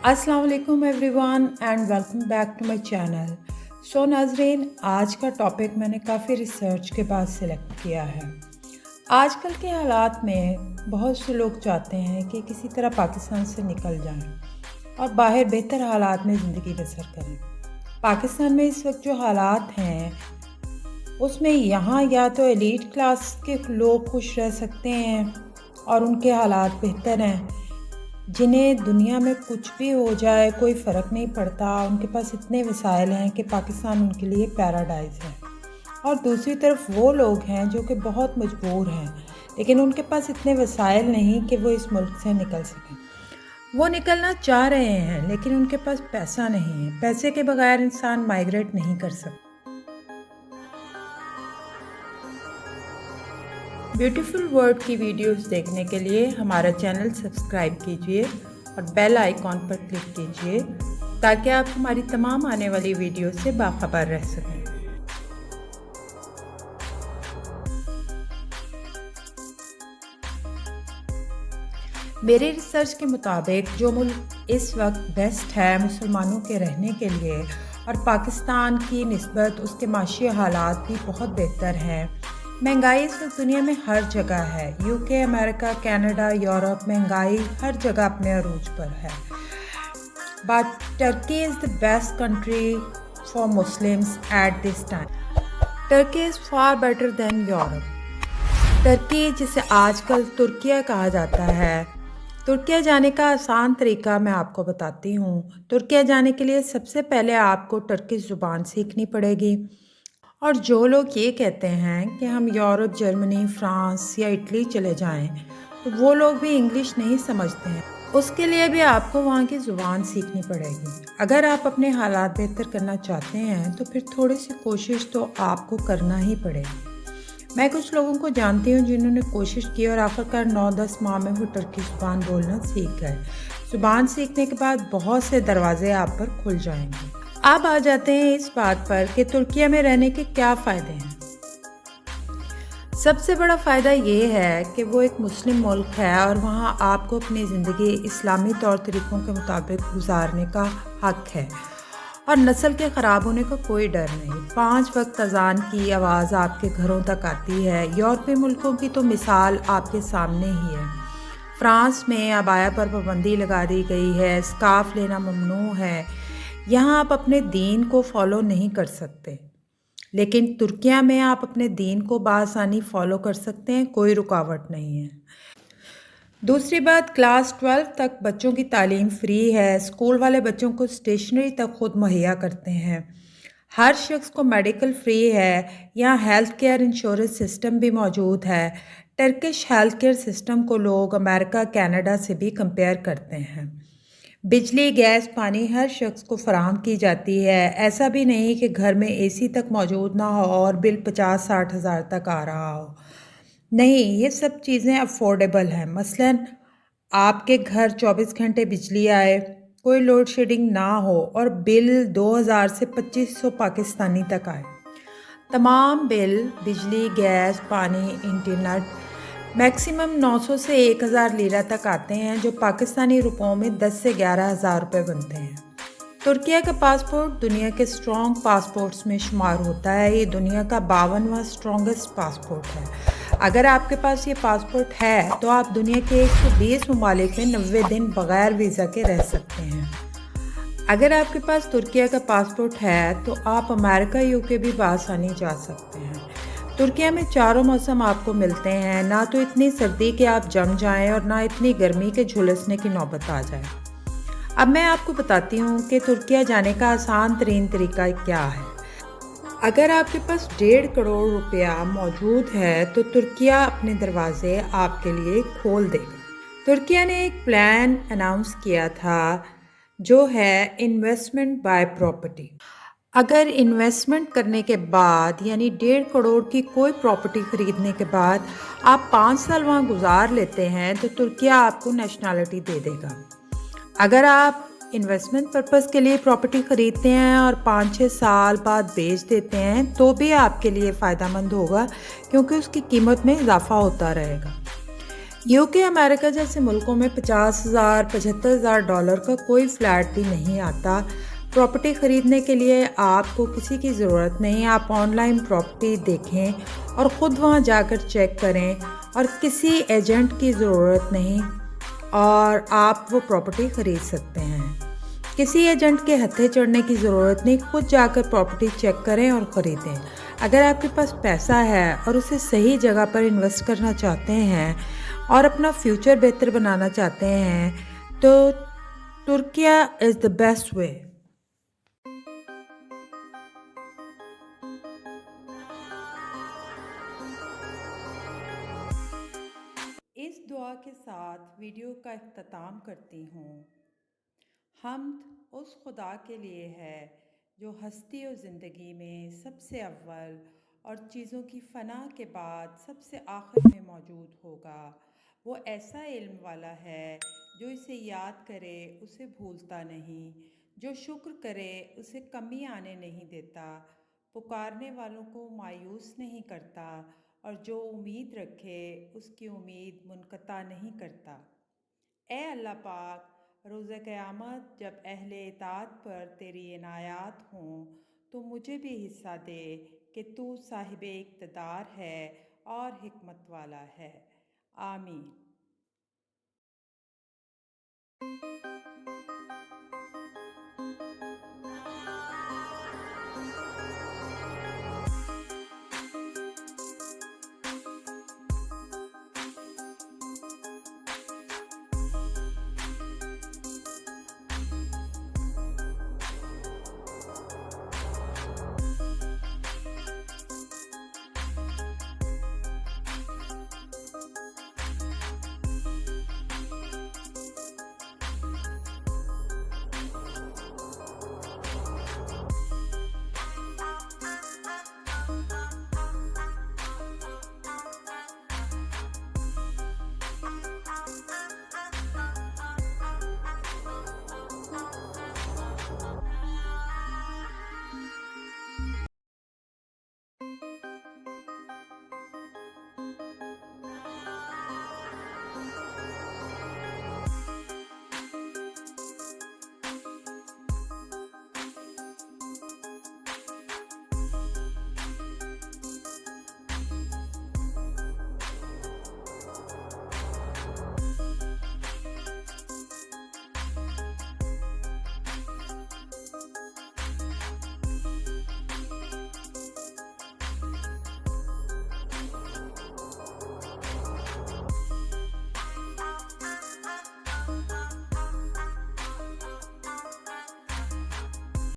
अस्सलाम वालेकुम everyone and welcome back to my channel. नाज़रीन, आज का टॉपिक मैंने काफ़ी रिसर्च के बाद सिलेक्ट किया है। आजकल के हालात में बहुत से लोग चाहते हैं कि किसी तरह पाकिस्तान से निकल जाएं और बाहर बेहतर हालात में ज़िंदगी बसर करें। पाकिस्तान में इस वक्त जो हालात हैं उसमें यहाँ या तो एलीट क्लास के लोग खुश रह सकते हैं और उनके हालात बेहतर हैं, जिन्हें दुनिया में कुछ भी हो जाए कोई फ़र्क नहीं पड़ता, उनके पास इतने वसाइल हैं कि पाकिस्तान उनके लिए पैराडाइज़ है। और दूसरी तरफ वो लोग हैं जो कि बहुत मजबूर हैं, लेकिन उनके पास इतने वसाइल नहीं कि वो इस मुल्क से निकल सकें। वो निकलना चाह रहे हैं लेकिन उनके पास पैसा नहीं है। पैसे के बगैर इंसान माइग्रेट नहीं कर सकता। ब्यूटीफुल वर्ल्ड की वीडियोस देखने के लिए हमारा चैनल सब्सक्राइब कीजिए और बेल आइकॉन पर क्लिक कीजिए ताकि आप हमारी तमाम आने वाली वीडियो से बाखबर रह सकें। मेरी रिसर्च के मुताबिक जो मुल्क इस वक्त बेस्ट है मुसलमानों के रहने के लिए और पाकिस्तान की निस्बत उसके माशी हालात भी बहुत बेहतर हैं। महंगाई इस वक्त दुनिया में हर जगह है। यूके, अमेरिका, कनाडा, यूरोप, महंगाई हर जगह अपने अरूज पर है। But Turkey is the best country for Muslims at this time. Turkey is far better than Europe. Turkey, जिसे आजकल तुर्किया कहा जाता है, तुर्किया जाने का आसान तरीका मैं आपको बताती हूँ। तुर्किया जाने के लिए सबसे पहले आपको टर्किश ज़ुबान सीखनी पड़ेगी। और जो लोग ये कहते हैं कि हम यूरोप, जर्मनी, फ्रांस या इटली चले जाएं, तो वो लोग भी इंग्लिश नहीं समझते हैं। उसके लिए भी आपको वहाँ की ज़ुबान सीखनी पड़ेगी। अगर आप अपने हालात बेहतर करना चाहते हैं तो फिर थोड़ी सी कोशिश तो आपको करना ही पड़ेगी। मैं कुछ लोगों को जानती हूँ जिन्होंने कोशिश की और आखिरकार 9-10 माह में वो टर्की ज़ुबान बोलना सीख गए। ज़ुबान सीखने के बाद बहुत से दरवाजे आप पर खुल जाएंगे। अब आ जाते हैं इस बात पर कि तुर्किया में रहने के क्या फ़ायदे हैं। सबसे बड़ा फ़ायदा ये है कि वो एक मुस्लिम मुल्क है और वहाँ आपको अपनी ज़िंदगी इस्लामी तौर तरीक़ों के मुताबिक गुजारने का हक़ है और नस्ल के ख़राब होने का कोई डर नहीं। 5 वक्त अज़ान की आवाज़ आपके घरों तक आती है। यूरोपीय मुल्कों की तो मिसाल आपके सामने ही है। फ्रांस में अबाया पर पाबंदी लगा दी गई है, स्कार्फ लेना ममनू है। यहाँ आप अपने दीन को फॉलो नहीं कर सकते, लेकिन तुर्किया में आप अपने दीन को बआसानी फॉलो कर सकते हैं, कोई रुकावट नहीं है। दूसरी बात, क्लास 12 तक बच्चों की तालीम फ्री है। स्कूल वाले बच्चों को स्टेशनरी तक खुद मुहैया करते हैं। हर शख्स को मेडिकल फ्री है। यहाँ हेल्थ केयर इंश्योरेंस सिस्टम भी मौजूद है। टर्किश हेल्थ केयर सिस्टम को लोग अमेरिका, कनाडा से भी कंपेयर करते हैं। बिजली, गैस, पानी हर शख्स को फराहम की जाती है। ऐसा भी नहीं कि घर में एसी तक मौजूद ना हो और बिल 50-60 हज़ार तक आ रहा हो। नहीं, ये सब चीज़ें अफोर्डेबल हैं। मसलन आपके घर 24 घंटे बिजली आए, कोई लोड शेडिंग ना हो और बिल 2000 से 2500 पाकिस्तानी तक आए। तमाम बिल बिजली, गैस, पानी, इंटरनेट मैक्सिमम 900 से 1000 लीरा तक आते हैं, जो पाकिस्तानी रुपयों में 10 से 11 हज़ार रुपये बनते हैं। तुर्किया का पासपोर्ट दुनिया के स्ट्रॉन्ग पासपोर्ट्स में शुमार होता है। ये दुनिया का 52वां स्ट्रॉन्गेस्ट पासपोर्ट है। अगर आपके पास ये पासपोर्ट है तो आप दुनिया के 120 ममालिक में 90 दिन बग़ैर वीज़ा के रह सकते हैं। अगर आपके पास तुर्किया का पासपोर्ट है तो आप अमेरिका, यूके भी बआसानी जा सकते हैं। तुर्किया में चारों मौसम आपको मिलते हैं, ना तो इतनी सर्दी कि आप जम जाएं और ना इतनी गर्मी के झुलसने की नौबत आ जाए। अब मैं आपको बताती हूँ कि तुर्किया जाने का आसान तरीन तरीका क्या है। अगर आपके पास 1.5 करोड़ रुपया मौजूद है तो तुर्किया अपने दरवाजे आपके लिए खोल देगा। तुर्किया ने एक प्लान अनाउंस किया था जो है इन्वेस्टमेंट बाय प्रॉपर्टी। अगर इन्वेस्टमेंट करने के बाद यानी 1.5 करोड़ की कोई प्रॉपर्टी ख़रीदने के बाद आप 5 साल वहाँ गुजार लेते हैं तो तुर्किया आपको नेशनलिटी दे देगा। अगर आप इन्वेस्टमेंट पर्पज़ के लिए प्रॉपर्टी ख़रीदते हैं और 5-6 साल बाद बेच देते हैं तो भी आपके लिए फ़ायदा मंद होगा, क्योंकि उसकी कीमत में इजाफ़ा होता रहेगा। यूके, अमेरिका जैसे मुल्कों में 50,000, $75,000 का कोई फ्लैट भी नहीं आता। प्रॉपर्टी ख़रीदने के लिए आपको किसी की ज़रूरत नहीं, आप ऑनलाइन प्रॉपर्टी देखें और ख़ुद वहाँ जाकर चेक करें और किसी एजेंट की ज़रूरत नहीं और आप वो प्रॉपर्टी ख़रीद सकते हैं। किसी एजेंट के हत्थे चढ़ने की ज़रूरत नहीं, खुद जाकर प्रॉपर्टी चेक करें और ख़रीदें। अगर आपके पास पैसा है और उसे सही जगह पर इन्वेस्ट करना चाहते हैं और अपना फ्यूचर बेहतर बनाना चाहते हैं, तो Türkiye is the best way. इस दुआ के साथ वीडियो का इख्तिताम करती हूँ। हम्द उस खुदा के लिए है जो हस्ती और ज़िंदगी में सबसे अव्वल और चीज़ों की फ़ना के बाद सबसे आखिर में मौजूद होगा। वो ऐसा इल्म वाला है, जो इसे याद करे उसे भूलता नहीं, जो शुक्र करे उसे कमी आने नहीं देता, पुकारने वालों को मायूस नहीं करता और जो उम्मीद रखे उसकी उम्मीद मुनक़ता नहीं करता। ए अल्लाह पाक, रोज़ क़यामत जब अहले इताअत पर तेरी इनायात हों, तो मुझे भी हिस्सा दे कि तू साहिब इक़्तिदार है और हिकमत वाला है। आमीन।